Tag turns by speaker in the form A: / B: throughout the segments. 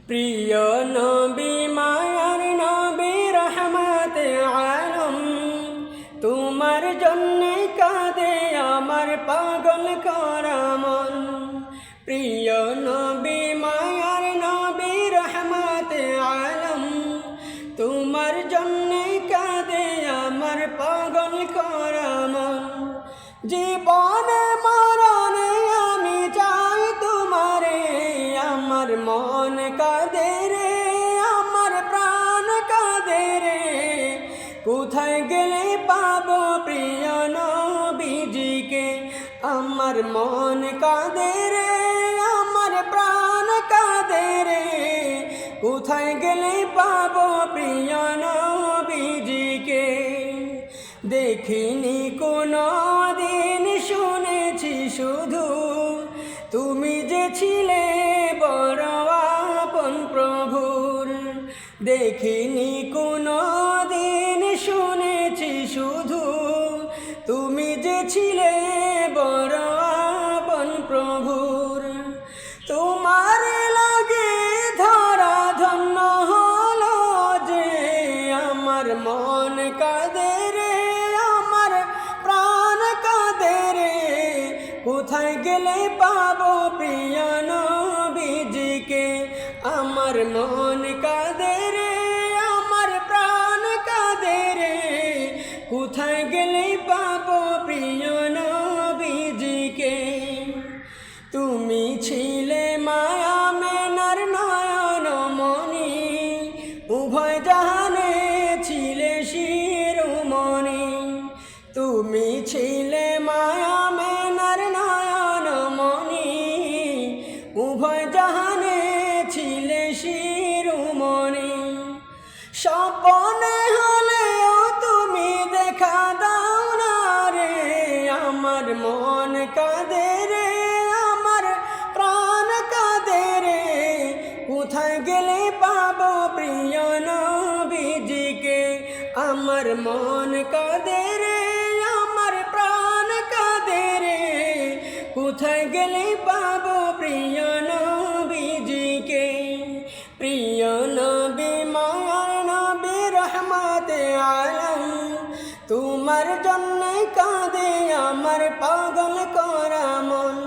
A: প্রিয় নবী মায়ার নবী রহমতে আলম, তোমার জন্যে কাঁদে আমার পাগল করা মন। প্রিয় নবী মায়ার নবী রহমতে আলম, তোমার জন্যে কাঁদে আমার পাগল করা মন। জীবনে মরণে আমি চাই তোমারে, আমার মন কাঁদে রে, আমার প্রাণ কাঁদে রে। কোথায় গেলে পাবো প্রিয় নবীজিকে, আমার মন কাঁদে রে, আমার প্রাণ কাঁদে রে। কোথায় গেলে পাবো প্রিয় নবীজিকে। দেখিনি কোনো দিন, শুনেছি শুধু তুমি যে ছিলে বড় আপন প্রভুর। দেখিনি কোনো দিন, শুনেছি শুধু তুমি যে ছিলে বড় আপন প্রভুর। তোমার লাগে ধরা ধন্য হলো যে, আমার মন কাঁদে রে, আমার প্রাণ কাঁদে রে। কোথায় গেলে পাবো প্রিয় নবীজিকে, আমার মন কাঁদে রে, আমার প্রাণ কাঁদে রে। কোথায় গেলে পাবো প্রিয় নবীজিকে। তুমি ছিলে মায়া মেনার নয়ন মনি, উভয় জাহানে ছিলে শিরোমণি। তুমি ছিলে মায়া মেনার নয়ন মনি, উভয় জাহানে ছিলে শিরোমণি। স্বপ্নে হলেও তুমি দেখা দাও না রে, আমার মন কাঁদে রে, আমার প্রাণ কাঁদে রে। কোথায় গেলে পাবো প্রিয় নবীজিকে, আমার মন কাঁদে রে, আমার প্রাণ কাঁদে রে। কোথায় গেলে পাবো প্রিয় নবীজিকে। প্রিয় নবী মায়ার নবী রহমতে আলম, তোমার জন্য কাঁদে আমার পাগল করা মন।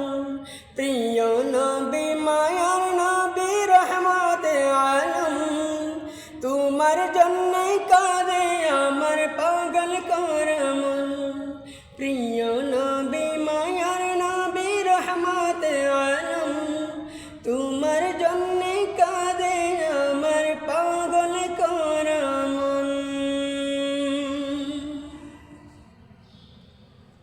A: প্রিয় নবী মায়ার নবী রহমতে আলম, তোমার জন্য কাঁদে আমার পাগল করা মন। প্রিয়